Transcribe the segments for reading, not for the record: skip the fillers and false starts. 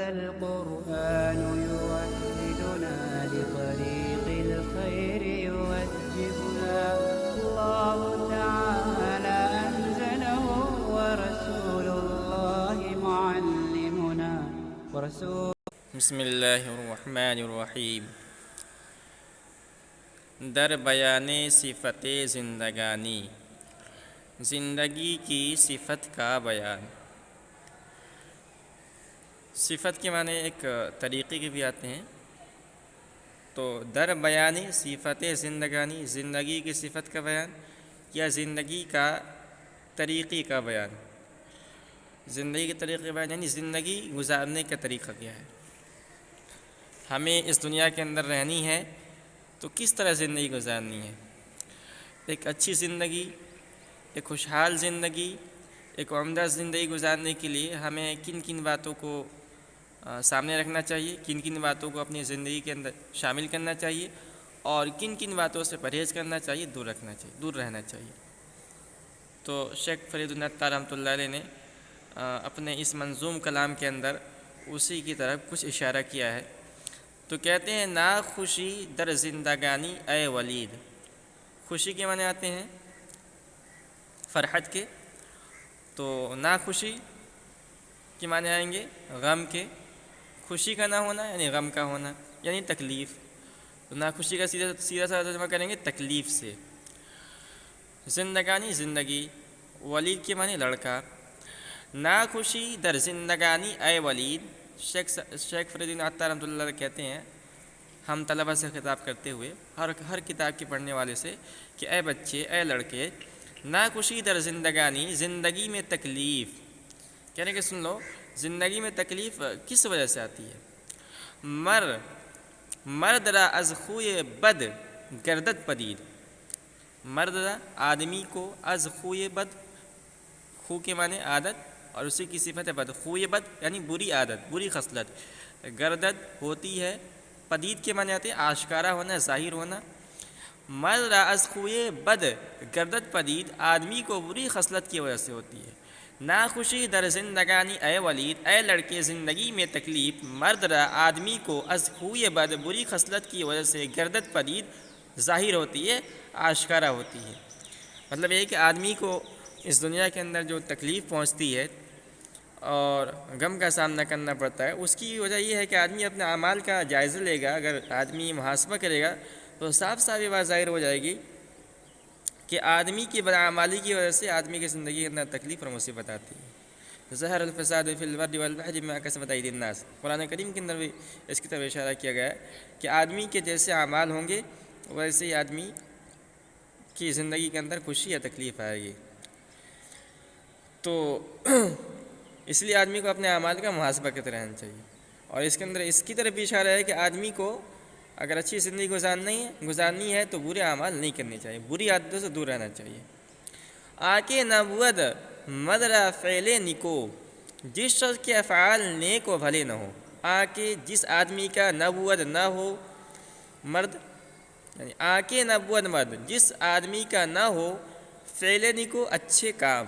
هذا القرآن يوحدنا لطريق الخير يوجهنا الله تعالى أنزله ورسول الله معلمنا بسم اللہ الرحمن الرحیم۔ در بیان صفت زندگانی، زندگی کی صفت کا بیان۔ صفت کے معنی ایک طریقے کے بھی آتے ہیں، تو در بیان صفت زندگانی، زندگی کی صفت کا بیان یا زندگی کا طریقے کا بیان۔ زندگی کے طریقے کا بیان یعنی زندگی گزارنے کا طریقہ کیا ہے، ہمیں اس دنیا کے اندر رہنی ہے تو کس طرح زندگی گزارنی ہے۔ ایک اچھی زندگی، ایک خوشحال زندگی، ایک عمدہ زندگی گزارنے کے لیے ہمیں کن کن باتوں کو سامنے رکھنا چاہیے، کن کن باتوں کو اپنی زندگی کے اندر شامل کرنا چاہیے، اور کن کن باتوں سے پرہیز کرنا چاہیے، دور رہنا چاہیے۔ تو شیخ فرید العطار رحمۃ اللہ علیہ نے اپنے اس منظوم کلام کے اندر اسی کی طرف کچھ اشارہ کیا ہے۔ تو کہتے ہیں نا خوشی در زندگانی اے ولید۔ خوشی کے معنی آتے ہیں فرحت کے، تو نا خوشی کے معنی آئیں گے غم کے۔ خوشی کا نہ ہونا یعنی غم کا ہونا یعنی تکلیف، تو نا خوشی کا سیدھا سا ترجمہ کریں گے تکلیف سے۔ زندگانی زندگی، ولید کے معنی لڑکا۔ نا خوشی در زندگانی اے ولید، شیخ فرید العطار رحمۃ اللہ علیہ کہتے ہیں ہم طلبہ سے خطاب کرتے ہوئے ہر کتاب کے پڑھنے والے سے کہ اے بچے، اے لڑکے، نا خوشی در زندگانی، زندگی میں تکلیف، کہنے کہ سن لو زندگی میں تکلیف کس وجہ سے آتی ہے۔ مرد را از خوی بد گردد پدید، مرد را آدمی کو از خوی بد، خو کے معنی عادت اور اسی کی صفت ہے بد، خوی بد یعنی بری عادت، بری خصلت، گردد ہوتی ہے، پدید کے معنی آتے ہیں آشکارا ہونا، ظاہر ہونا۔ مرد را از خوی بد گردد پدید، آدمی کو بری خصلت کی وجہ سے ہوتی ہے۔ نا خوشی در زندگانی اے ولید، اے لڑکے زندگی میں تکلیف مرد را آدمی کو از خوی بد بری خصلت کی وجہ سے گردد پدید ظاہر ہوتی ہے، آشکارا ہوتی ہے۔ مطلب یہ کہ آدمی کو اس دنیا کے اندر جو تکلیف پہنچتی ہے اور غم کا سامنا کرنا پڑتا ہے، اس کی وجہ یہ ہے کہ آدمی اپنے اعمال کا جائزہ لے گا۔ اگر آدمی محاسبہ کرے گا تو صاف یہ بات ظاہر ہو جائے گی کہ آدمی کی بدعمالی کی وجہ سے آدمی کی زندگی کے اندر تکلیف اور مصیبت آتی ہے۔ ظہر الفساد فی البر والبحر بما کسبت ایدی الناس، قرآن کریم کے اندر بھی اس کی طرف اشارہ کیا گیا ہے کہ آدمی کے جیسے اعمال ہوں گے ویسے ہی آدمی کی زندگی کے اندر خوشی یا تکلیف آئے گی۔ تو اس لیے آدمی کو اپنے اعمال کا محاسبہ کرتے رہنا چاہیے، اور اس کے اندر اس کی طرف بھی اشارہ ہے کہ آدمی کو اگر اچھی زندگی گزارنی ہے تو برے اعمال نہیں کرنے چاہیے، بری عادتوں سے دور رہنا چاہیے۔ آکے نہ بود مدرا فعل نکو، جس شخص کے افعال نیک و بھلے نہ ہو۔ آکے جس آدمی کا نبوت نہ ہو مرد، یعنی آکے نبوت مرد جس آدمی کا نہ ہو فعل نکو اچھے کام۔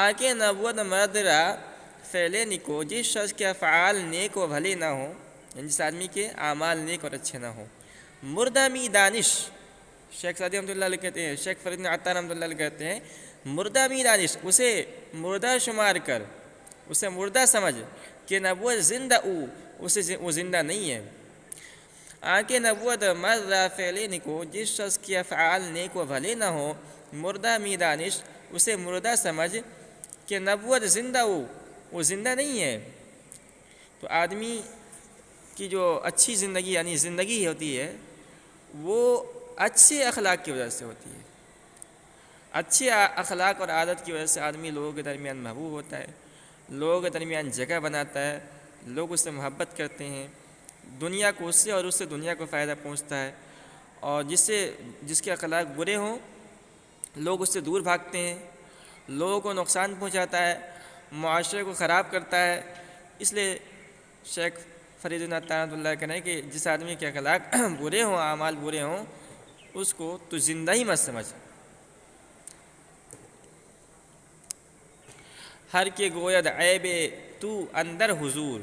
آکے نبوت مرد را فعل نکو، جس شخص کے افعال نیک و بھلے نہ ہوں، یعنی جس آدمی کے اعمال نیک اور اچھے نہ ہوں۔ مردہ می دانش، شیخ سعدی رحمۃ اللہ علیہ کہتے ہیں، شیخ فرید العطار رحمۃ اللہ علیہ کہتے ہیں مردہ می دانش، اسے مردہ شمار کر، اسے مردہ سمجھ کہ نبوت زندہ وہ زندہ نہیں ہے۔ آکے نبوت مرد را فعل نکو، جس شخص کے افعال نیک و بھلے نہ ہوں، مردہ می دانش، اسے مردہ سمجھ کہ نبوت زندہ وہ زندہ نہیں ہے۔ تو آدمی کی جو اچھی زندگی یعنی زندگی ہوتی ہے وہ اچھے اخلاق کی وجہ سے ہوتی ہے۔ اچھے اخلاق اور عادت کی وجہ سے آدمی لوگوں کے درمیان محبوب ہوتا ہے، لوگوں کے درمیان جگہ بناتا ہے، لوگ اس سے محبت کرتے ہیں، دنیا کو اس سے اور اس سے دنیا کو فائدہ پہنچتا ہے، اور جس کے اخلاق برے ہوں لوگ اس سے دور بھاگتے ہیں، لوگوں کو نقصان پہنچاتا ہے، معاشرے کو خراب کرتا ہے۔ اس لیے شیخ فرید العطار رحمۃ اللہ کہنا ہے کہ جس آدمی کے اخلاق برے ہوں، اعمال برے ہوں، اس کو تو زندہ ہی مت سمجھ۔ ہر کے گوید عیب تو اندر حضور،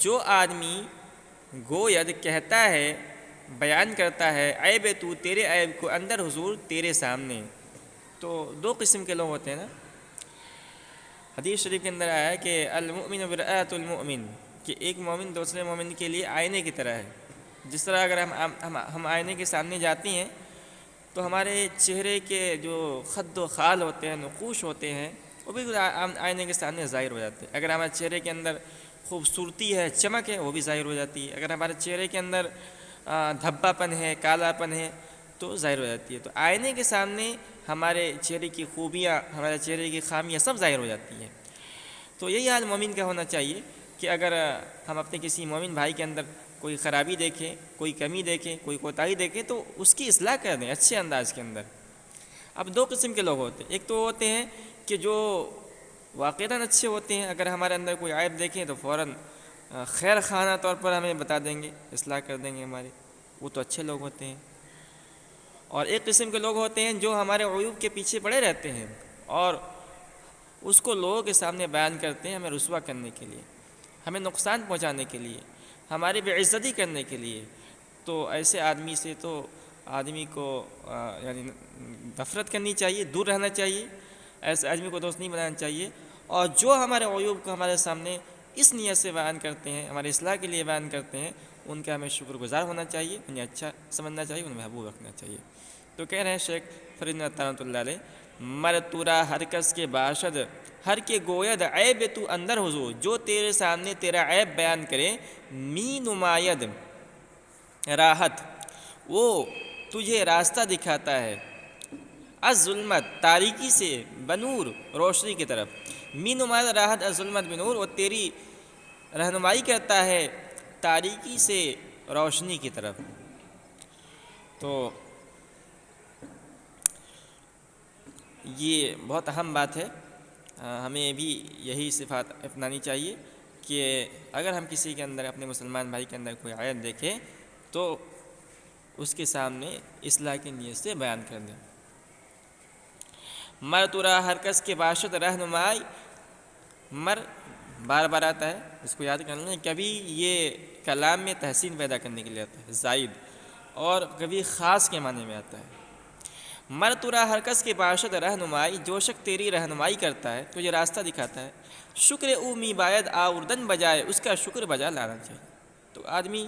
جو آدمی گوید کہتا ہے، بیان کرتا ہے، عیب تو تیرے عیب کو اندر حضور تیرے سامنے. تو دو قسم کے لوگ ہوتے ہیں نا. حدیث شریف کے اندر آیا ہے کہ المؤمن برآۃ المؤمن، کہ ایک مومن دوسرے مومن کے لیے آئینے کی طرح ہے. جس طرح اگر ہم آئینے کے سامنے جاتے ہیں تو ہمارے چہرے کے جو خد و خال ہوتے ہیں، نقوش ہوتے ہیں، وہ بھی آئینے کے سامنے ظاہر ہو جاتے ہیں. اگر ہمارے چہرے کے اندر خوبصورتی ہے، چمک ہے، وہ بھی ظاہر ہو جاتی ہے. اگر ہمارے چہرے کے اندر دھبا پن ہے، کالا پن ہے، تو ظاہر ہو جاتی ہے. تو آئینے کے سامنے ہمارے چہرے کی خوبیاں، ہمارے چہرے کی خامیاں سب ظاہر ہو جاتی ہیں. تو یہی حال مومن کا ہونا چاہیے کہ اگر ہم اپنے کسی مومن بھائی کے اندر کوئی خرابی دیکھیں، کوئی کمی دیکھیں، کوئی کوتاہی دیکھیں، تو اس کی اصلاح کر دیں اچھے انداز کے اندر. اب دو قسم کے لوگ ہوتے ہیں. ایک تو ہوتے ہیں کہ جو واقعتاً اچھے ہوتے ہیں، اگر ہمارے اندر کوئی عیب دیکھیں تو فوراً خیر خانہ طور پر ہمیں بتا دیں گے، اصلاح کر دیں گے ہمارے. وہ تو اچھے لوگ ہوتے ہیں. اور ایک قسم کے لوگ ہوتے ہیں جو ہمارے عیوب کے پیچھے پڑے رہتے ہیں اور اس کو لوگوں کے سامنے بیان کرتے ہیں، ہمیں رسوا کرنے کے لیے، ہمیں نقصان پہنچانے کے لیے، ہماری بے عزتی کرنے کے لیے. تو ایسے آدمی سے تو آدمی کو یعنی نفرت کرنی چاہیے، دور رہنا چاہیے. ایسے آدمی کو دوست نہیں بنانا چاہیے. اور جو ہمارے عیوب کو ہمارے سامنے اس نیت سے بیان کرتے ہیں، ہمارے اصلاح کے لیے بیان کرتے ہیں، ان کا ہمیں شکر گزار ہونا چاہیے، انہیں اچھا سمجھنا چاہیے، انہیں محبوب رکھنا چاہیے. تو کہہ رہے ہیں شیخ فرید رحمۃ اللہ علیہ، مر تورا ہر کس کے باشد ہر کے گوید عیب تو اندر حضور، جو تیرے سامنے تیرا عیب بیان کرے، می نماید راحت، وہ تجھے راستہ دکھاتا ہے، از ظلمت تاریکی سے، بنور روشنی کی طرف. می نماید راحت از ظلمت بنور، وہ تیری رہنمائی کرتا ہے تاریکی سے روشنی کی طرف. تو یہ بہت اہم بات ہے. ہمیں بھی یہی صفات اپنانی چاہیے کہ اگر ہم کسی کے اندر، اپنے مسلمان بھائی کے اندر کوئی عیب دیکھیں تو اس کے سامنے اصلاح کی نیت سے بیان کر دیں. مر تورا ہر کس کے باشد رہنمائی، مر بار بار آتا ہے، اس کو یاد کر لیں. کبھی یہ کلام میں تحسین پیدا کرنے کے لیے آتا ہے، زائد، اور کبھی خاص کے معنی میں آتا ہے. مر تورا ہر کس کے باشد رہنمائی، جو شخص تیری رہنمائی کرتا ہے، تجھے راستہ دکھاتا ہے. شکر او می باید آوردن بجائے، اس کا شکر بجا لانا چاہیے. تو آدمی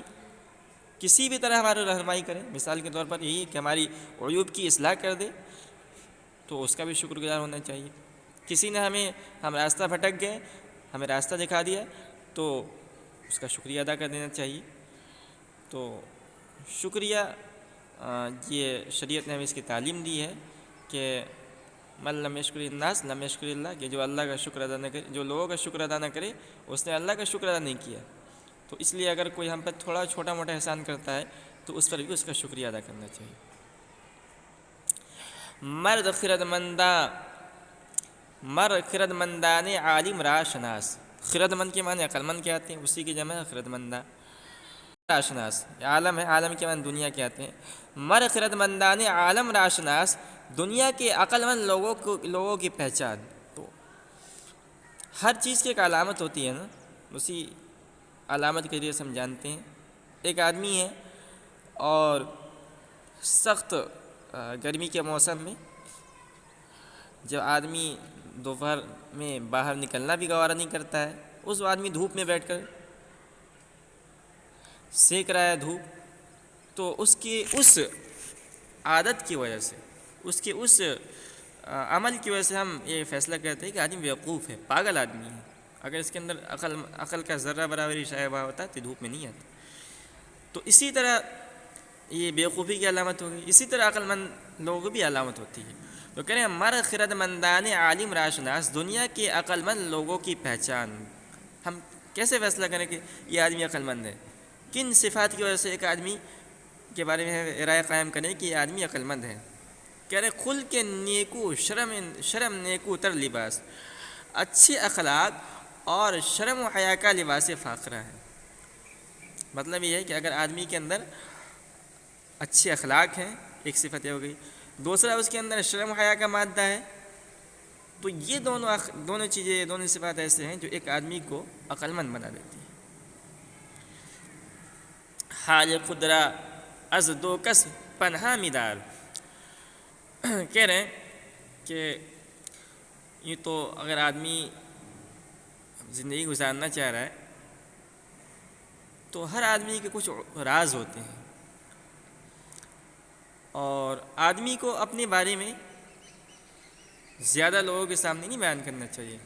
کسی بھی طرح ہماری رہنمائی کرے، مثال کے طور پر یہی کہ ہماری عیوب کی اصلاح کر دے، تو اس کا بھی شکر گزار ہونا چاہیے. کسی نے ہم راستہ بھٹک گئے، ہمیں راستہ دکھا دیا، تو اس کا شکریہ ادا کر دینا چاہیے. تو شکریہ یہ شریعت نے ہمیں اس کی تعلیم دی ہے کہ من لم یشکر الناس لم یشکر اللہ، کہ جو اللہ کا شکر ادا نہ کرے، جو لوگوں کا شکر ادا نہ کرے، اس نے اللہ کا شکر ادا نہیں کیا. تو اس لیے اگر کوئی ہم پر تھوڑا چھوٹا موٹا احسان کرتا ہے تو اس پر بھی اس کا شکریہ ادا کرنا چاہیے. مر خردمندان عالم را شناس. خردمند کے معنی عقل مند کے آتے ہیں، اسی کی جمع ہے خردمندہ. راشناس عالم ہے، عالم کے معنی دنیا کے آتے ہیں. مر خردمندان عالم راشناس، دنیا کے عقل مند لوگوں کی پہچان. تو ہر چیز کی ایک علامت ہوتی ہے نا، اسی علامت کے ذریعے سے ہم جانتے ہیں. ایک آدمی ہے اور سخت گرمی کے موسم میں جب آدمی دوپہر میں باہر نکلنا بھی گوارا نہیں کرتا ہے، اس آدمی دھوپ میں بیٹھ کر سیک رہا ہے دھوپ، تو اس کی اس عادت کی وجہ سے، اس کے اس عمل کی وجہ سے ہم یہ فیصلہ کرتے ہیں کہ آدمی بیوقوف ہے، پاگل آدمی ہے. اگر اس کے اندر عقل کا ذرہ برابری شائع ہوا ہوتا تو دھوپ میں نہیں آتا. تو اسی طرح یہ بیوقوفی کی علامت ہوگی، اسی طرح عقل مند لوگوں کی بھی علامت ہوتی ہے. تو کہہ رہے ہیں مر خرد مندان عالم راشناس، دنیا کے عقل مند لوگوں کی پہچان. ہم کیسے فیصلہ کریں کہ یہ آدمی عقل مند ہے؟ کن صفات کی وجہ سے ایک آدمی کے بارے میں رائے قائم کریں کہ یہ آدمی عقل مند ہے؟ کہہ رہے خل کے نیکو شرم نیکو تر لباس، اچھے اخلاق اور شرم و حیا کا لباس فاخرہ ہے. مطلب یہ ہے کہ اگر آدمی کے اندر اچھے اخلاق ہیں، ایک صفت یہ ہو گئی، دوسرا اس کے اندر شرم و حیا کا مادہ ہے، تو یہ دونوں چیزیں، دونوں صفات ایسے ہیں جو ایک آدمی کو عقل مند بنا دیتی ہیں. حال خدرا از دو کس پنہا میدار. کہہ رہے ہیں کہ یہ تو اگر آدمی زندگی گزارنا چاہ رہا ہے تو ہر آدمی کے کچھ راز ہوتے ہیں، اور آدمی کو اپنے بارے میں زیادہ لوگوں کے سامنے نہیں بیان کرنا چاہیے.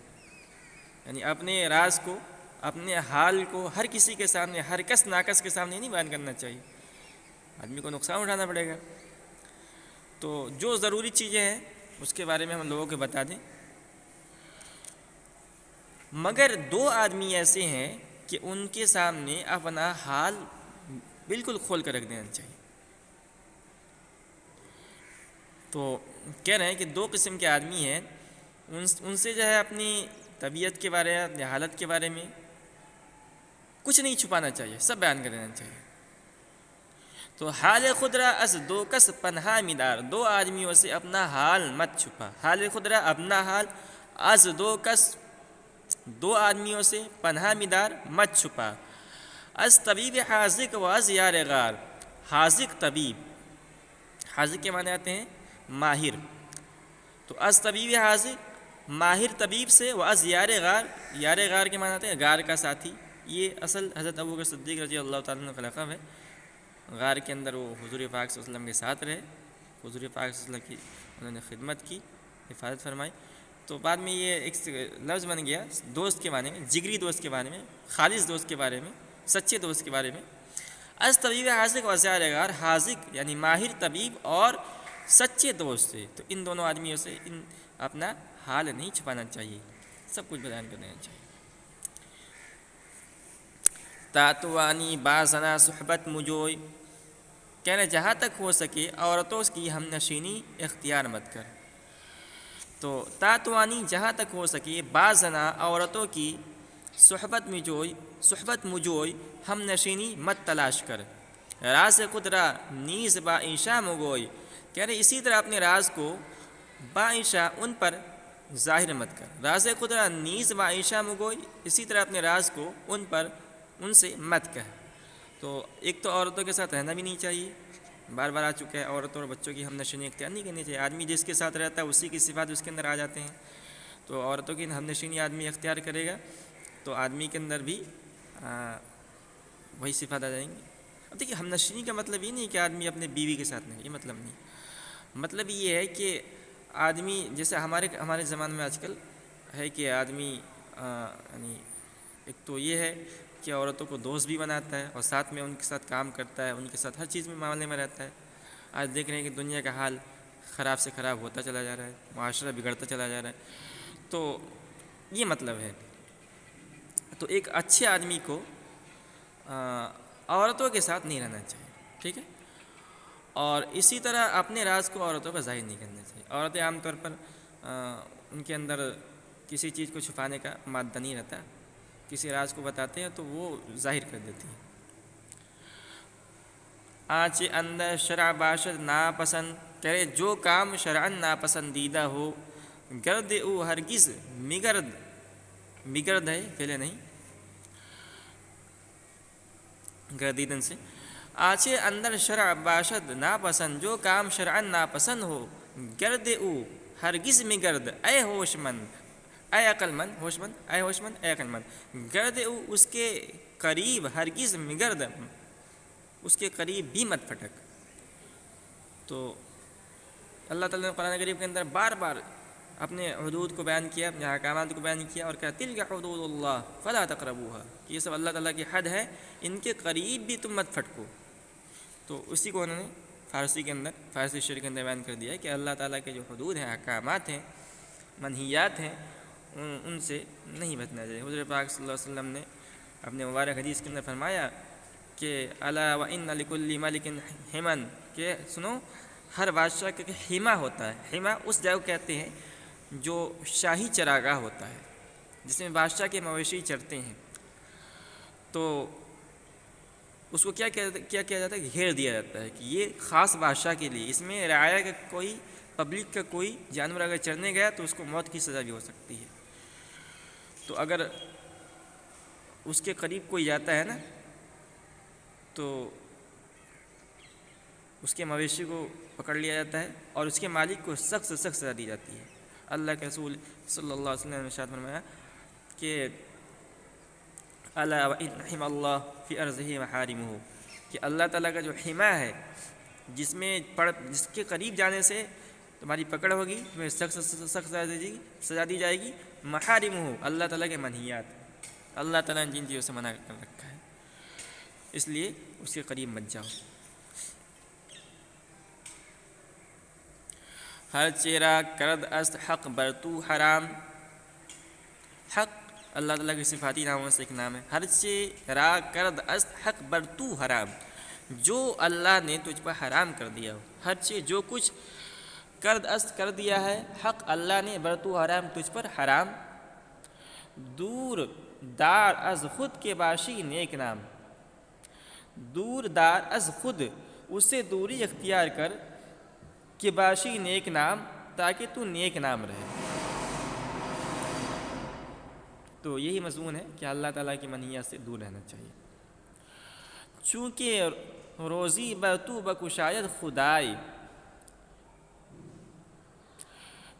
یعنی اپنے راز کو، اپنے حال کو ہر کسی کے سامنے، ہر کس ناکس کے سامنے نہیں بیان کرنا چاہیے، آدمی کو نقصان اٹھانا پڑے گا. تو جو ضروری چیزیں ہیں اس کے بارے میں ہم لوگوں کو بتا دیں. مگر دو آدمی ایسے ہیں کہ ان کے سامنے اپنا حال بالکل کھول کر رکھ دینا چاہیے. تو کہہ رہے ہیں کہ دو قسم کے آدمی ہیں، ان سے جو ہے اپنی طبیعت کے بارے میں، اپنی حالت کے بارے میں کچھ نہیں چھپانا چاہیے، سب بیان کر دینا چاہیے. تو حال خدرا از دو کس پنہا میدار، دو آدمیوں سے اپنا حال مت چھپا. حال خدرا اپنا حال، از دو کس دو آدمیوں سے، پنہا میدار مت چھپا. از طبیب حاذق و از یار غار، حاذق طبیب، حاذق کے معنی آتے ہیں ماہر. تو از طبیب حاذق ماہر طبیب سے، و از یار غار، یار غار کے معنی آتے ہیں غار کا ساتھی. یہ اصل حضرت ابوبکر صدیق رضی اللہ تعالیٰ عنہ کا لقب ہے. غار کے اندر وہ حضور پاک صلی اللہ علیہ وسلم کے ساتھ رہے، حضور پاک صلی اللہ علیہ وسلم کی انہوں نے خدمت کی، حفاظت فرمائی. تو بعد میں یہ ایک لفظ بن گیا دوست کے معنی میں، جگری دوست کے بارے میں، خالص دوست کے بارے میں، سچے دوست کے بارے میں. از طبیب حاذق و از یار غار، حاذق یعنی ماہر طبیب اور سچے دوست سے. تو ان دونوں آدمیوں سے اپنا حال نہیں چھپانا چاہیے، سب کچھ بیان کر دینا چاہیے. تاتوانی بازنا صحبت مجوئی، کہنا جہاں تک ہو سکے عورتوں کی ہم نشینی اختیار مت کر. تو تاتوانی جہاں تک ہو سکے، بازنا عورتوں کی، صحبت مجوئی ہم نشینی مت تلاش کر. راز خدرا نیز با انشا مگوئی، کہہ رہے اسی طرح اپنے راز کو با انشا ان پر ظاہر مت کر. راز خدرا نیز با انشا مگوئی، اسی طرح اپنے راز کو ان سے مت کہہ. تو ایک تو عورتوں کے ساتھ رہنا بھی نہیں چاہیے، بار بار آ چکا ہے. عورتوں اور بچوں کی ہم نشینی اختیار نہیں کرنی چاہیے. آدمی جس کے ساتھ رہتا ہے اسی کی صفات اس کے اندر آ جاتے ہیں. تو عورتوں کی ہم نشینی آدمی اختیار کرے گا تو آدمی کے اندر بھی وہی صفات آ جائیں گی. اب دیکھیے، ہم نشینی کا مطلب یہ نہیں کہ آدمی اپنے بیوی کے ساتھ نہیں، یہ مطلب نہیں. مطلب یہ ہے کہ آدمی جیسے ہمارے زمانے میں آج کل ہے کہ آدمی یعنی ایک تو یہ ہے کہ عورتوں کو دوست بھی بناتا ہے اور ساتھ میں ان کے ساتھ کام کرتا ہے، ان کے ساتھ ہر چیز میں معاملے میں رہتا ہے. آج دیکھ رہے ہیں کہ دنیا کا حال خراب سے خراب ہوتا چلا جا رہا ہے، معاشرہ بگڑتا چلا جا رہا ہے. تو یہ مطلب ہے. تو ایک اچھے آدمی کو عورتوں کے ساتھ نہیں رہنا چاہیے، ٹھیک ہے. اور اسی طرح اپنے راز کو عورتوں پر ظاہر نہیں کرنا چاہیے. عورتیں عام طور پر ان کے اندر کسی چیز کو چھپانے کا مادہ نہیں رہتا، کسی راز کو بتاتے ہیں تو وہ ظاہر کر دیتی ہیں. آنچ اندر شرع باشد ناپسند، کرے جو کام شرعاً ناپسندیدہ ہو، گرد او ہرگز مگرد ہے پہلے نہیں گردیدن سے. آنچ اندر شرع باشد ناپسند، جو کام شرعاً ناپسند ہو، گرد او ہرگز مگرد، اے ہوش مند، اے عقل مند، ہوش مند، اے ہوش مند، اے عقل مند. گرد او اس کے قریب، ہرگز مگرد اس کے قریب بھی مت پھٹک. تو اللہ تعالیٰ نے قرآن کریم کے اندر بار بار اپنے حدود کو بیان کیا، اپنے احکامات کو بیان کیا اور کہا تلک حدود اللہ فلا تقربوها، کہ یہ سب اللہ تعالیٰ کی حد ہے، ان کے قریب بھی تم مت پھٹکو. تو اسی کو انہوں نے فارسی شعر کے اندر بیان کر دیا ہے کہ اللہ تعالیٰ کے جو حدود ہیں، احکامات ہیں، منہیات ہیں، ان سے نہیں بچنا چاہیے. حضور پاک صلی اللہ علیہ وسلم نے اپنے مبارک حدیث کے اندر فرمایا کہ الا وان لکل ملک حمن، کہ سنو ہر بادشاہ کا حما ہوتا ہے. حما اس جگہ کہتے ہیں جو شاہی چراگاہ ہوتا ہے، جس میں بادشاہ کے مویشی چرتے ہیں. تو اس کو کیا کیا جاتا ہے، گھیر دیا جاتا ہے کہ یہ خاص بادشاہ کے لیے، اس میں رعایا کا کوئی، پبلک کا کوئی جانور اگر چرنے گیا تو اس کو موت کی سزا بھی ہو سکتی ہے. تو اگر اس کے قریب کوئی جاتا ہے نا تو اس کے مویشی کو پکڑ لیا جاتا ہے اور اس کے مالک کو سخت سے سخت سزا دی جاتی ہے۔ اللہ کے رسول صلی اللہ علیہ وسلم نے ارشاد فرمایا کہ الا وان حمى اللہ فی ارضہ محارمہ، کہ اللہ تعالیٰ کا جو حما ہے جس کے قریب جانے سے تمہاری پکڑ ہوگی، تمہیں سخت سے سخت سزا دی جائے گی۔ محارمہ، اللہ تعالیٰ کے منہیات، اللہ تعالیٰ نے جن چیزوں سے منع کر رکھا ہے، اس لیے اس کے قریب مت جاؤ۔ ہر چیرا کرد است حق برتو حرام، حق اللہ تعالیٰ کے صفاتی ناموں سے ایک نام ہے۔ ہر چیرا کرد است حق برتو حرام، جو اللہ نے تجھ پر حرام کر دیا ہو، ہر چیز جو کچھ کرد است کر دیا ہے، حق اللہ نے برتو حرام تجھ پر حرام، دور دار از خود کے باشی نیک نام، دور دار از خود، اس سے دوری اختیار کر، کہ باشی نیک نام، تاکہ تو نیک نام رہے۔ تو یہی مضمون ہے کہ اللہ تعالیٰ کی منہیات سے دور رہنا چاہیے۔ چونکہ روزی برتو بکشاید خدائی،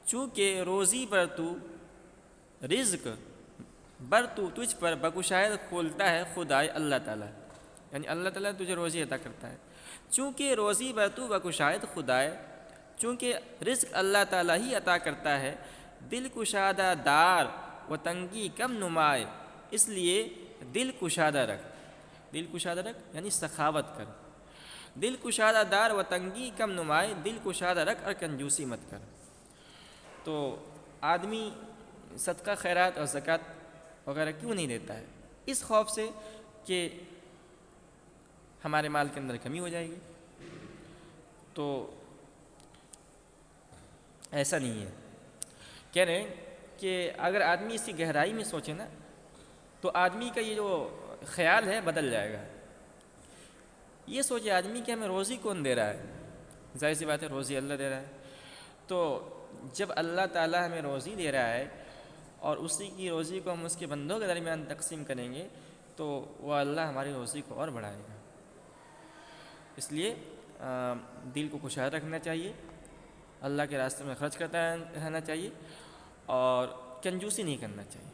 چونکہ روزی برتو، رزق برتو تجھ پر، بکشاید کھولتا ہے، خدائی اللہ تعالیٰ، یعنی اللہ تعالیٰ تجھے روزی عطا کرتا ہے۔ چونکہ روزی برتو بکشاید خدائی، چونکہ رزق اللہ تعالیٰ ہی عطا کرتا ہے، دل کشادہ دار و تنگی کم نمائے، اس لیے دل کشادہ رکھ، دل کشادہ رکھ یعنی سخاوت کر، دل کشادہ دار و تنگی کم نمائے، دل کشادہ رکھ اور کنجوسی مت کر۔ تو آدمی صدقہ خیرات اور زکوٰۃ وغیرہ کیوں نہیں دیتا ہے؟ اس خوف سے کہ ہمارے مال کے اندر کمی ہو جائے گی۔ تو ایسا نہیں ہے، کہہ رہے ہیں کہ اگر آدمی اس کی گہرائی میں سوچے نا تو آدمی کا یہ جو خیال ہے بدل جائے گا۔ یہ سوچے آدمی کہ ہمیں روزی کون دے رہا ہے؟ ظاہر سی بات ہے روزی اللہ دے رہا ہے۔ تو جب اللہ تعالیٰ ہمیں روزی دے رہا ہے اور اسی کی روزی کو ہم اس کے بندوں کے درمیان تقسیم کریں گے تو وہ اللہ ہماری روزی کو اور بڑھائے گا۔ اس لیے دل کو کشادہ رکھنا چاہیے، اللہ کے راستے میں خرچ کرتا رہنا چاہیے اور کنجوسی نہیں کرنا چاہیے۔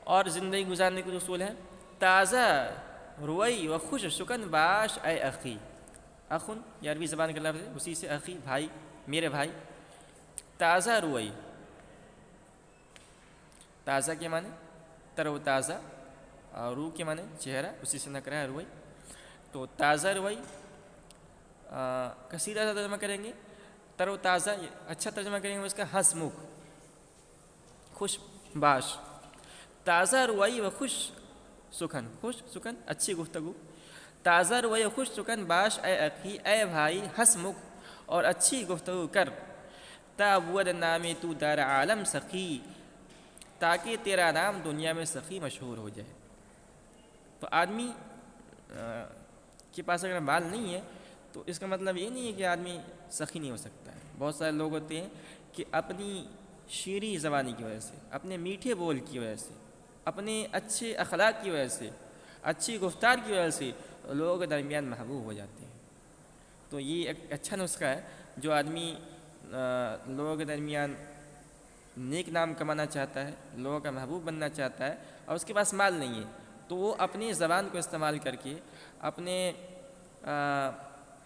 اور زندگی گزارنے کے اصول ہیں، تازہ روئی و خوش سکن باش اے اخی، اخن یہ عربی زبان کا لفظ ہے، اسی سے اخی بھائی، میرے بھائی۔ تازہ روئی، تازہ کے معنی تر و تازہ، اور روح کے معنی چہرہ، اسی سے نکرا ہے روئی۔ تو تازہ روئی کثیرہ سے ترجمہ کریں گے، تر و تازہ اچھا ترجمہ کریں گے اس کا ہنس مکھ، خوش باش۔ تازہ روئی و خوش سخن، خوش سخن اچھی گفتگو، تازہ روئی و خوش سخن باش اے اخی، اے بھائی ہنس مکھ اور اچھی گفتگو کر، تا بود نامی تو در عالم سخی، تاکہ تیرا نام دنیا میں سخی مشہور ہو جائے۔ تو آدمی کے پاس اگر مال نہیں ہے تو اس کا مطلب یہ نہیں ہے کہ آدمی سخی نہیں ہو سکتا ہے۔ بہت سارے لوگ ہوتے ہیں کہ اپنی شیریں زبانی کی وجہ سے، اپنے میٹھے بول کی وجہ سے، اپنے اچھے اخلاق کی وجہ سے، اچھی گفتار کی وجہ سے لوگوں کے درمیان محبوب ہو جاتے ہیں۔ تو یہ ایک اچھا نسخہ ہے، جو آدمی لوگوں کے درمیان نیک نام کمانا چاہتا ہے، لوگوں کا محبوب بننا چاہتا ہے اور اس کے پاس مال نہیں ہے، تو وہ اپنی زبان کو استعمال کر کے، اپنے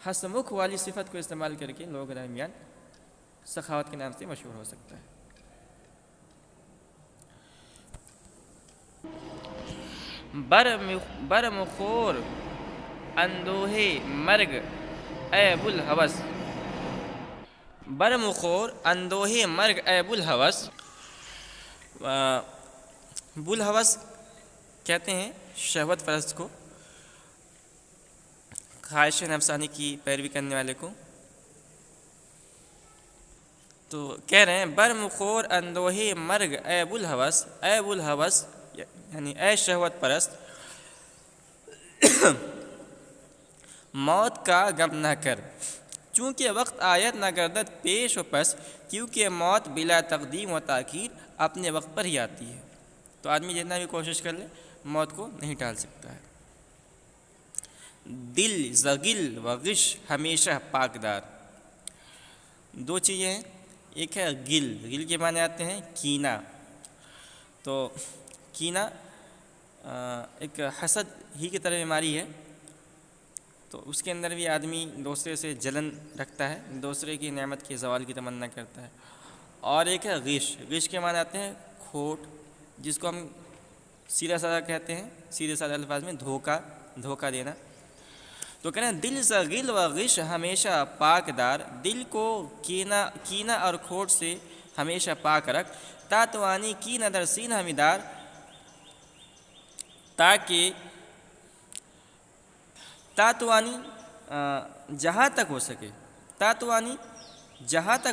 ہسمکھ والی صفت کو استعمال کر کے لوگوں کے درمیان سخاوت کے نام سے مشہور ہو سکتا ہے۔ برمخور اندوہے مرگ اے بوالہوس، برمخور اندوہے مرگ اے بوالہوس۔ بوالہوس کہتے ہیں شہوت پرست کو، خواہش نفسانی کی پیروی کرنے والے کو۔ تو کہہ رہے ہیں برمخور اندوہے مرگ اے بوالہوس، اے بوالہوس یعنی اے شہوت پرست، موت کا غم نہ کر، چونکہ وقت آیت نہ گردد پیش و پس، کیونکہ موت بلا تقدیم و تاخیر اپنے وقت پر ہی آتی ہے۔ تو آدمی جتنا بھی کوشش کر لے موت کو نہیں ٹال سکتا ہے۔ دل زغل و غش ہمیشہ پاکدار۔ دو چیزیں ہیں، ایک ہے گل کے معنی آتے ہیں کینہ، تو کینہ ایک حسد ہی کی طرح بیماری ہے، تو اس کے اندر بھی آدمی دوسرے سے جلن رکھتا ہے، دوسرے کی نعمت کے زوال کی تمنا کرتا ہے۔ اور ایک ہے غش کے معنی آتے ہیں کھوٹ، جس کو ہم سیدھا سادہ کہتے ہیں، سیدھے سادہ الفاظ میں دھوکہ دینا۔ تو کہنا دل زغل و غش ہمیشہ پاکدار، دل کو کینہ اور کھوٹ سے ہمیشہ پاک رکھ، تاتوانی کی ندر سین ہمیدار، تاکہ تاتوانی جہاں تک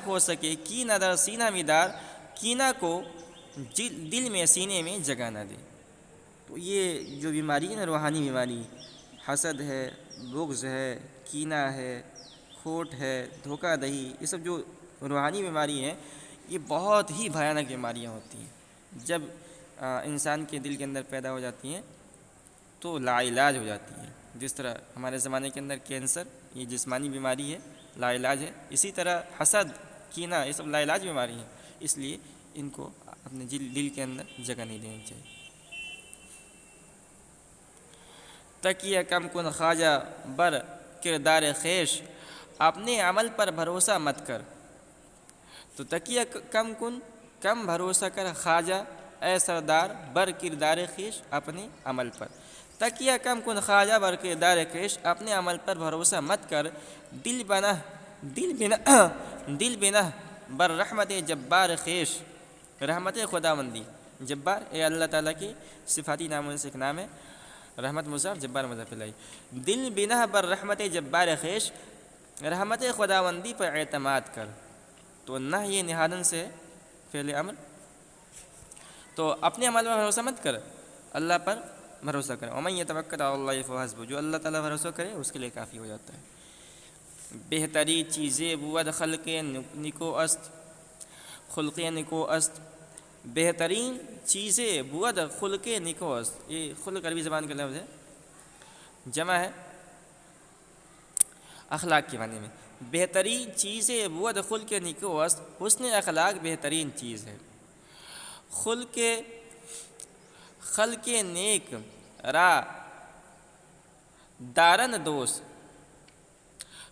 ہو سکے کی ندر سینہ میدار، کینہ کو دل میں سینے میں جگہ نہ دے۔ تو یہ جو بیماری ہے نا، روحانی بیماری، حسد ہے، بغض ہے، کینہ ہے، کھوٹ ہے، دھوکہ دہی، یہ سب جو روحانی بیماری ہیں یہ بہت ہی بھیانک بیماریاں ہوتی ہیں۔ جب انسان کے دل کے اندر پیدا ہو جاتی ہیں تو لا علاج ہو جاتی ہیں۔ جس طرح ہمارے زمانے کے اندر کینسر یہ جسمانی بیماری ہے، لا علاج ہے، اسی طرح حسد، کینہ، یہ سب لا علاج بیماری ہیں، اس لیے ان کو اپنے دل کے اندر جگہ نہیں دینی چاہیے۔ تکیہ کم کن خواجہ بر کردار خیش، اپنے عمل پر بھروسہ مت کر۔ تو تکیہ کم بھروسہ کر خواجہ اے سردار بر کردار خیش، اپنے عمل پر۔ تکیہ کم کن خواجہ بر کردار خیش، اپنے عمل پر بھروسہ مت کر، دل بنہ بر رحمت جبار خیش، رحمت خداوندی۔ جبار اے اللہ تعالیٰ کی صفاتی ناموں میں سے ایک نام ہے، رحمت مضاف، جبار مضاف الیہ۔ دل بنہ بر رحمت جبار خیش، رحمت خداوندی پر اعتماد کر۔ تو نہ یہ نہادن سے فعل امر، تو اپنے عمل پر بھروسہ مت کر، اللہ پر بھروسہ کرے۔ ومن یتوکل علی اللہ فہو حسبہ، جو اللہ تعالیٰ بھروسہ کرے اس کے لیے کافی ہو جاتا ہے۔ بہتری چیزیں بود خلق نکو است، خلق نکو است، بہترین چیزیں بود خلق نکو است۔ یہ خلق عربی زبان کا لفظ ہے، جمع ہے اخلاق کے معنی میں۔ بہترین چیزیں بود خلق نکو است، حسن اخلاق بہترین چیز ہے۔ خلق نیک را دارند دوست،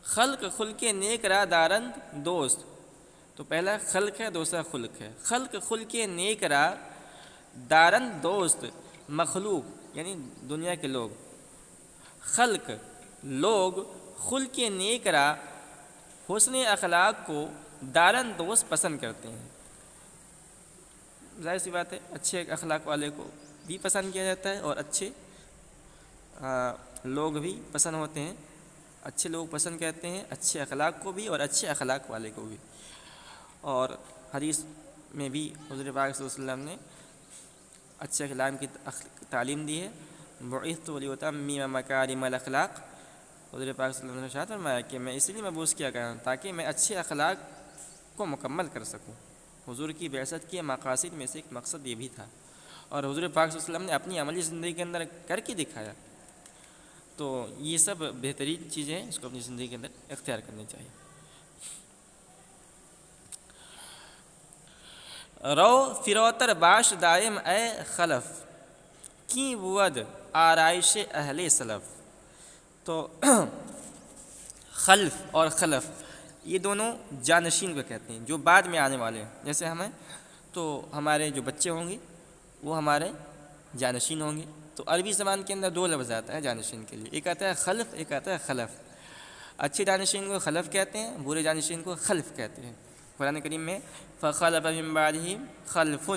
خلق نیک را دارند دوست، تو پہلا خلق ہے، دوسرا خلق ہے۔ خلق نیک را دارند دوست، مخلوق یعنی دنیا کے لوگ، لوگ خلق نیک را حسن اخلاق کو دارند دوست پسند کرتے ہیں۔ ظاہر سی بات ہے، اچھے اخلاق والے کو بھی پسند کیا جاتا ہے اور اچھے لوگ بھی پسند ہوتے ہیں، اچھے لوگ پسند کرتے ہیں اچھے اخلاق کو بھی اور اچھے اخلاق والے کو بھی۔ اور حدیث میں بھی حضور پاک صلی اللہ علیہ وسلم نے اچھے اخلاق کی تعلیم دی ہے، بعثت لأتمم مکارم الاخلاق۔ حضور پاک صلی اللہ علیہ وسلم نے ارشاد فرمایا کہ میں اس لیے مبعوث کیا گیا ہوں تاکہ میں اچھے اخلاق کو مکمل کر سکوں۔ حضور کی بعثت کے مقاصد میں سے ایک مقصد یہ بھی تھا، اور حضور پاک صلی اللہ علیہ وسلم نے اپنی عملی زندگی کے اندر کر کے دکھایا۔ تو یہ سب بہترین چیزیں ہیں، اس کو اپنی زندگی کے اندر اختیار کرنی چاہیے۔ رو فروتر باش دائم اے خلف، کی بود آرائش اہل سلف۔ تو خلف اور خلف یہ دونوں جانشین کو کہتے ہیں، جو بعد میں آنے والے ہیں۔ جیسے ہمیں تو ہمارے جو بچے ہوں گے وہ ہمارے جانشین ہوں گے۔ تو عربی زبان کے اندر دو لفظ آتا ہے جانشین کے لیے، ایک آتا ہے خلف، ایک آتا ہے خلف۔ اچھے جانشین کو خلف کہتے ہیں، برے جانشین کو خلف کہتے ہیں۔ قرآن کریم میں فخلف من بعدہم خلف،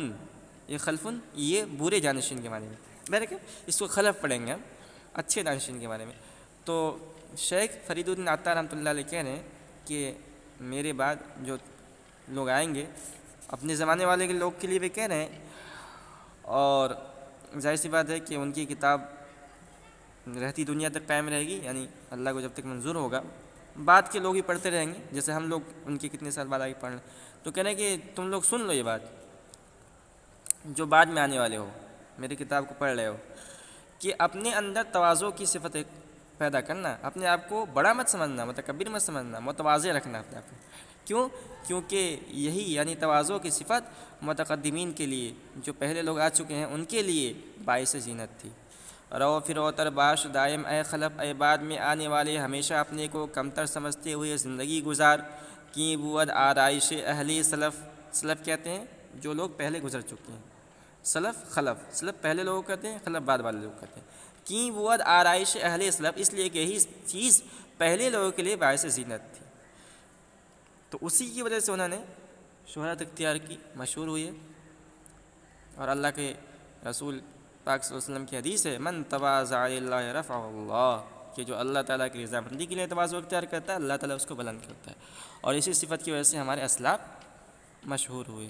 یہ خلف یہ برے جانشین کے معنی میں، بہرکہ اس کو خلف پڑھیں گے ہم اچھے جانشین کے بارے میں۔ تو شیخ فرید الدین عطار رحمۃ اللہ علیہ کہہ رہے ہیں کہ میرے بعد جو لوگ آئیں گے اپنے زمانے والے کے لوگ کے لیے بھی کہہ رہے ہیں، اور ظاہر سی بات ہے کہ ان کی کتاب رہتی دنیا تک قائم رہے گی، یعنی اللہ کو جب تک منظور ہوگا بعد کے لوگ ہی پڑھتے رہیں گے، جیسے ہم لوگ ان کے کتنے سال بعد آگے پڑھ رہے ہیں۔ تو کہہ رہے ہیں کہ تم لوگ سن لو یہ بات، جو بعد میں آنے والے ہو، میری کتاب کو پڑھ رہے ہو، کہ اپنے اندر تواضع کی صفت پیدا کرنا، اپنے آپ کو بڑا مت سمجھنا، متکبر مت سمجھنا، متواضع رکھنا اپنے آپ کو. کیوں؟ کیونکہ یہی یعنی تواضع کی صفت متقدمین کے لیے، جو پہلے لوگ آ چکے ہیں، ان کے لیے باعث زینت تھی. رو فروتر باش دائم اے خلف، اے بعد میں آنے والے، ہمیشہ اپنے کو کمتر سمجھتے ہوئے زندگی گزار. کی بود آرائش اہلی سلف، سلف کہتے ہیں جو لوگ پہلے گزر چکے ہیں. سلف خلف، سلف پہلے لوگ کہتے ہیں، خلف بعد والے لوگ کہتے ہیں. کی بود آرائش اہل سلف، اس لیے کہ یہی چیز پہلے لوگوں کے لیے باعث زینت تھی. تو اسی کی وجہ سے انہوں نے شہرت اختیار کی، مشہور ہوئے. اور اللہ کے رسول پاک صلی اللہ علیہ وسلم کی حدیث ہے، من تواضع للہ رفعہ اللہ، کہ جو اللہ تعالیٰ کی رضامندی کے لیے تواضع اختیار کرتا ہے، اللہ تعالیٰ اس کو بلند کرتا ہے. اور اسی صفت کی وجہ سے ہمارے اسلاف مشہور ہوئے.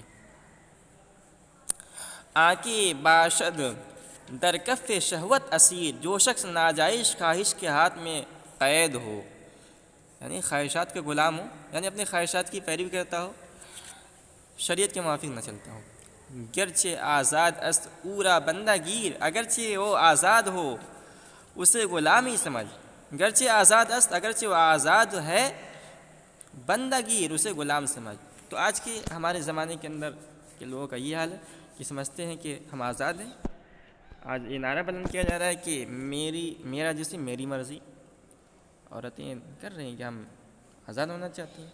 آنکھ باشد در کف شہوت اسیر، جو شخص ناجائز خواہش کے ہاتھ میں قید ہو، یعنی خواہشات کے غلام ہو، یعنی اپنی خواہشات کی پیروی کرتا ہو، شریعت کے موافق نہ چلتا ہو. گرچہ آزاد است اورا بندہ گیر، اگرچہ وہ آزاد ہو اسے غلام ہی سمجھ. گرچہ آزاد است، اگرچہ وہ آزاد ہے، بندہ گیر اسے غلام سمجھ. تو آج کے ہمارے زمانے کے اندر کے لوگوں کا یہ حال ہے کہ سمجھتے ہیں کہ ہم آزاد ہیں. آج یہ نعرہ بلند کیا جا رہا ہے کہ میرا جسم میری مرضی. عورتیں کر رہی ہیں کہ ہم آزاد ہونا چاہتے ہیں،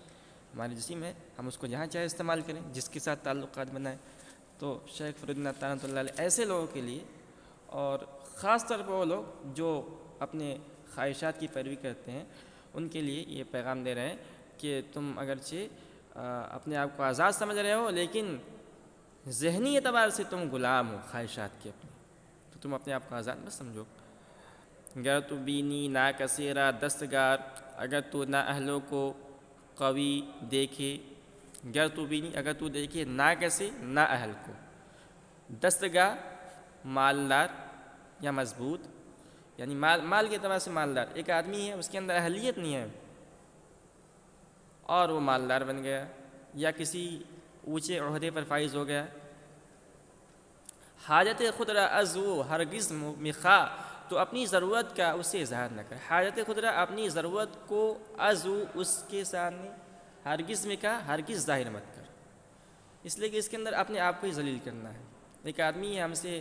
ہماری جسم ہے، ہم اس کو جہاں چاہے استعمال کریں، جس کے ساتھ تعلقات بنائیں. تو شیخ فرید دین عطا رحمۃ اللہ علیہ ایسے لوگوں کے لیے، اور خاص طور پر وہ لوگ جو اپنے خواہشات کی پیروی کرتے ہیں، ان کے لیے یہ پیغام دے رہے ہیں کہ تم اگرچہ اپنے آپ کو آزاد سمجھ رہے ہو، لیکن ذہنی اعتبار سے تم غلام ہو خواہشات کے اپنے، تو تم اپنے آپ کو آزاد مت سمجھو. گر تو بینی نا کثیرہ دستگار، اگر تو نا اہلوں کو قوی دیکھے. گر تو بینی، اگر تو دیکھے، نا کیسے، نا اہل کو، دستگاہ مالدار یا مضبوط، یعنی مال کے اعتبار سے مالدار. ایک آدمی ہے، اس کے اندر اہلیت نہیں ہے اور وہ مالدار بن گیا یا کسی اونچے عہدے پر فائز ہو گیا. حاجت خود را از وہ ہرگز مخواہ، تو اپنی ضرورت کا اس سے اظہار نہ کر. حاجت خود را، اپنی ضرورت کو، از وہ اس کے سامنے، ہرگز میں کا ہرگز ظاہر مت کر. اس لیے کہ اس کے اندر اپنے آپ کو ہی ذلیل کرنا ہے. ایک آدمی ہم سے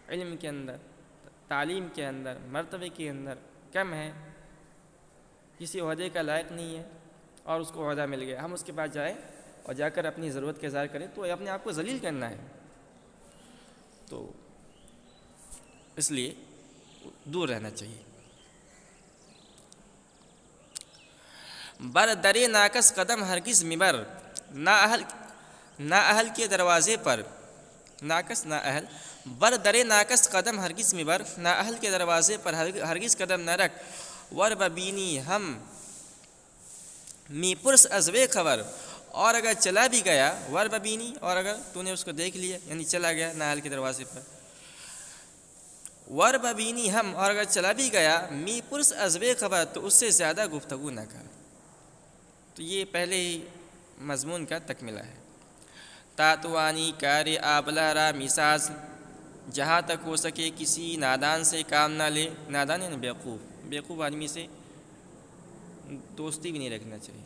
علم کے اندر، تعلیم کے اندر، مرتبے کے اندر کم ہے، کسی عہدے کا لائق نہیں ہے، اور اس کو عہدہ مل گیا، ہم اس کے پاس جائیں اور جا کر اپنی ضرورت کا اظہار کریں، تو اپنے آپ کو ذلیل کرنا ہے. تو اس لیے دور رہنا چاہیے. بر درے ناقص قدم ہرگز مبر، نا اہل کے دروازے پر، ناقص نا اہل، بر درے ناقص قدم ہرگز مبر، نا اہل کے دروازے پر ہرگز قدم نہ رکھ. ور ببینی ہم می پرس ازوے خبر، اور اگر چلا بھی گیا، ور ببینی، اور اگر تو نے اس کو دیکھ لیا، یعنی چلا گیا نا اہل کے دروازے پر. ور ببینی ہم، اور اگر چلا بھی گیا، می پرس ازوے خبر، تو اس سے زیادہ گفتگو نہ کر. تو یہ پہلے ہی مضمون کا تکملہ ہے. تاتوانی کار آبلا را میساز، جہاں تک ہو سکے کسی نادان سے کام نہ لے. نادان یعنی بیوقوف، بیوقوف آدمی سے دوستی بھی نہیں رکھنا چاہیے،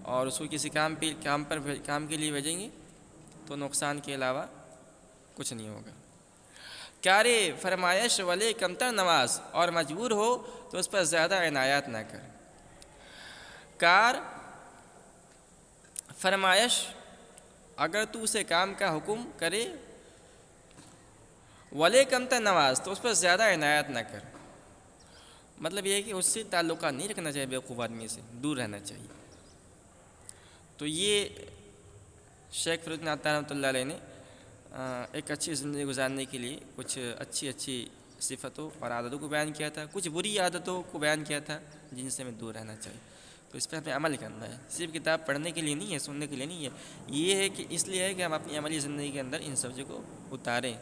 اور اس کو کسی کام کے لیے بھیجیں گے تو نقصان کے علاوہ کچھ نہیں ہوگا. کار فرمائش والے کمتر نواز، اور مجبور ہو تو اس پر زیادہ عنایات نہ کر. کار فرمائش، اگر تو اسے کام کا حکم کرے، ولے کمتر نواز، تو اس پر زیادہ عنایت نہ کر. مطلب یہ ہے کہ اس سے تعلقات نہیں رکھنا چاہیے، بیوقوف آدمی سے دور رہنا چاہیے. تو یہ شیخ فرید دین عطا رحمۃ اللہ علیہ نے ایک اچھی زندگی گزارنے کے لیے کچھ اچھی صفتوں اور عادتوں کو بیان کیا تھا، کچھ بری عادتوں کو بیان کیا تھا جن سے ہمیں دور رہنا چاہیے. تو اس پہ ہمیں عمل کرنا ہے، صرف کتاب پڑھنے کے لیے نہیں ہے، سننے کے لیے نہیں ہے. یہ ہے کہ اس لیے ہے کہ ہم اپنی عملی زندگی کے اندر ان سب چیزوں کو اتاریں.